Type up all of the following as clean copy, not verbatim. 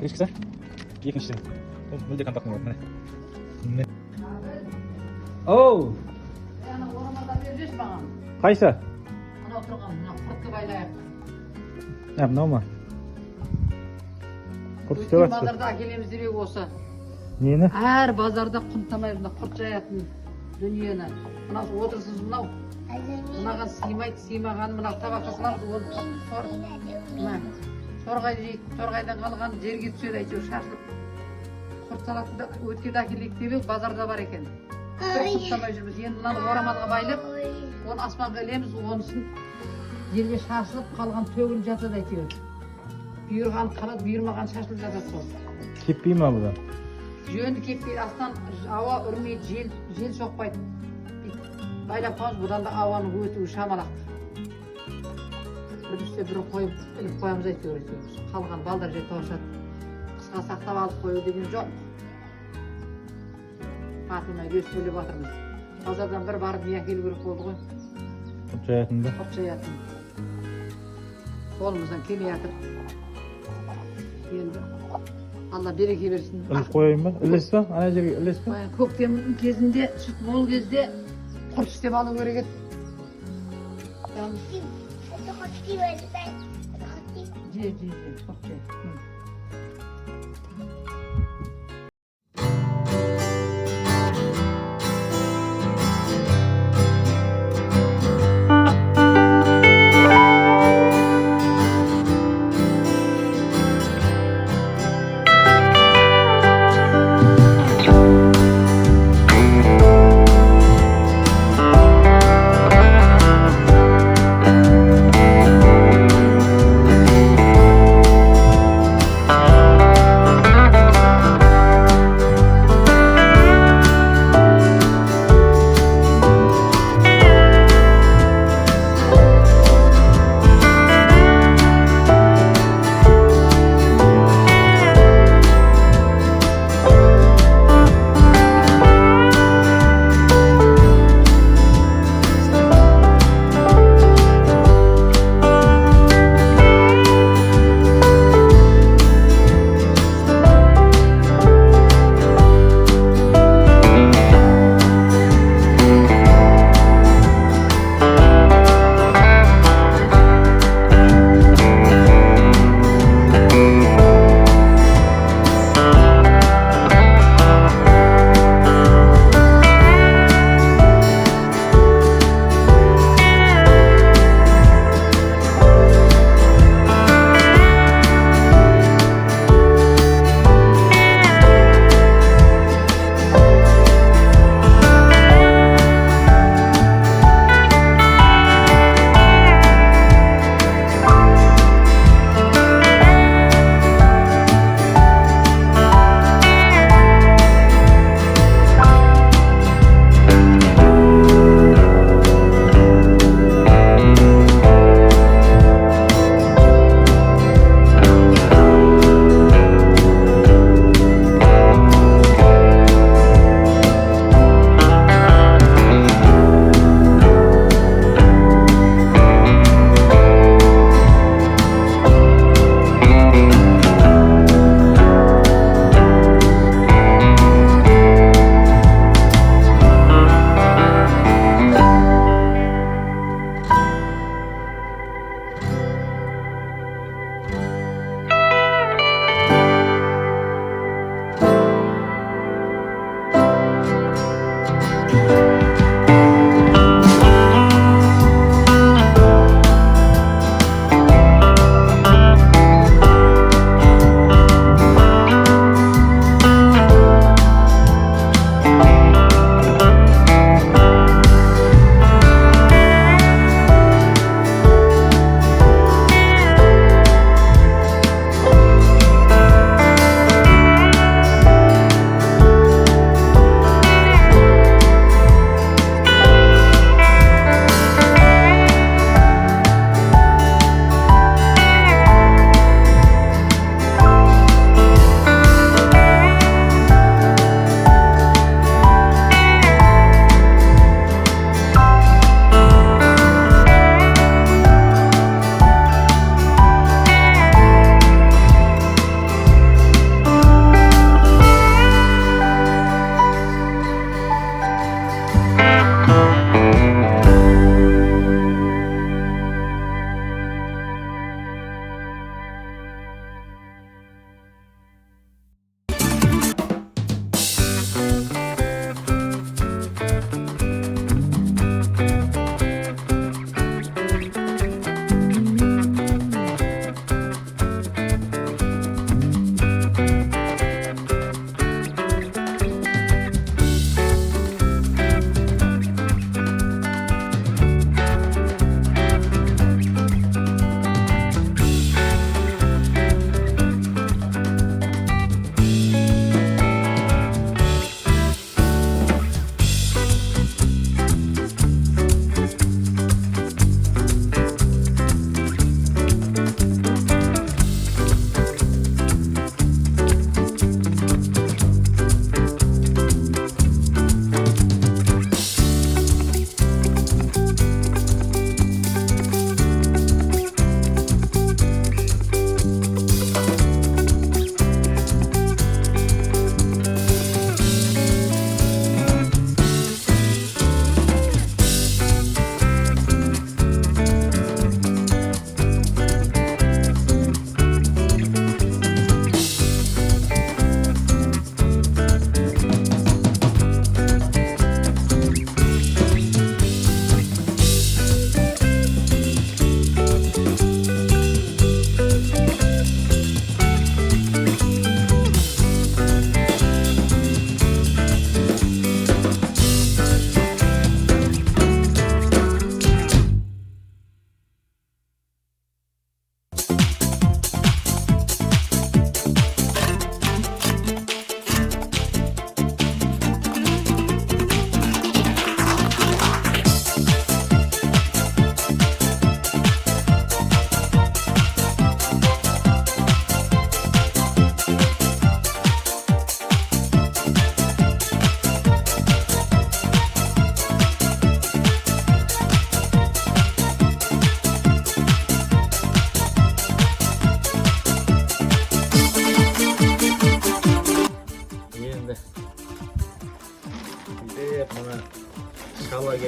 Гречкасы? Екіншіден. Ол мүлде компактный болады, міне. Оу! Ана орамалда беріп маған. Қайсы? Анау тұрған, мына құртты байлайық. Мынау ма? Құрт істеп Өткен жатсыз. базарда әкелеміз деп осы. Нені? Әр базарда құнтамай мына құрт жаятын дүниені. Мынау отырсыз мынау. Мынаған сыймайды, сыймаған мына табаққа саламыз, оны торғай жейді, торғайдан қалған жерге түседі әйтеуір шашылып. Құрт салатында өткенде әкелейік деп еді, базарда бар екен. Құнтамай жүрміз. Енді мынаны орамалға байлап, оны аспанға ілеміз, онысын жерге шашылып қалған төгіліп жатады әйтеуір. Бұйырған қалады, бұйырмаған шашылып жатады сол. Кеппей ма бұдан? Жөнді кеппейді, астан ауа үрмейді, жел соқпайды. Байлап қоймыз, бұдан да ауаның өтуі шамалақ. Біріншіде бірін қойып, іліп қоямыз әйтеуір. Қалған балдар жер тауышады. Қысқа сақтап алып қою деген жоқ. Артылмай өз сөйлеп жатырмыз. Базардан бір барып не әкелу керек болды ғой. Құрт жаятын да? Құрт жаятын. Қолымыздан келмей жатыр. Енді Алла береке берсін. Іліп қояйын ба? Ілес па? Ана жерге ілес па? Көктем кезінде, сүт мол кезде құрт істеп алу керек еді. Же, құрт же.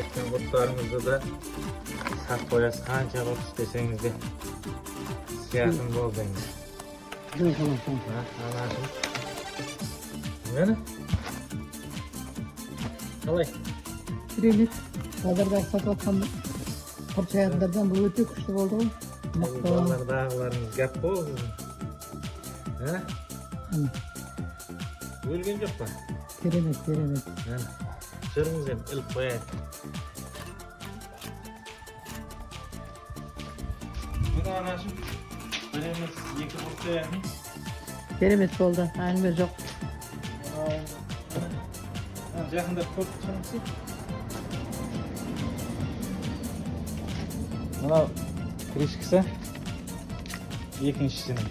кеткен құрттарыңызды да сақ қоясыз, қанша құрт істесеңіз де жаятын болды енді. Анашым. Мені? Қалай? Керемет. Базардағы сатып жатқан құрт жаятындардан бұл өте күшті болды ғой. Базардағыларыңыз гәп болды. Өлген жоқ па? Керемет. Жүріңіз енді іліп қояйық. Мына анашым, бір емес, екі құрт жаятын. Керемет болды, әңгіме жоқ. Жақында көп шығынсы. Мынау крышкасы екіншісінің.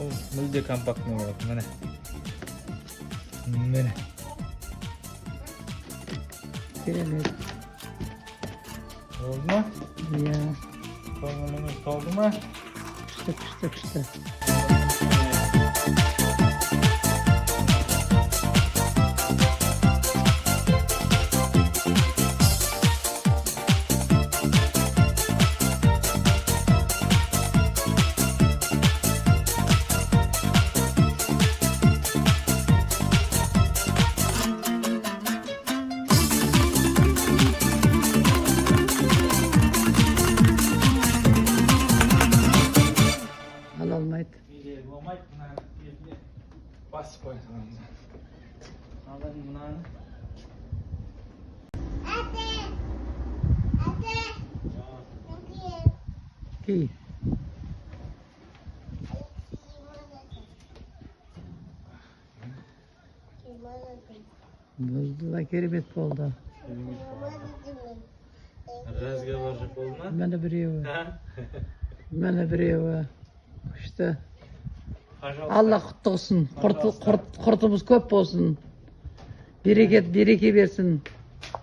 Ол мүлде компактный болады, міне. Міне. Керемет. Oldu mu? Ya. Kolumuz oldu mu? Kıştı. Olmaydı. Olmaydı. Basıp koyalım. Alalım bunu. Giy. Bozdu da keribet oldu. Razga varacak oldu mu? Bana bir evi. İşte. Allah kutlu olsun. Kurtumuz köp olsun. Bereke versin.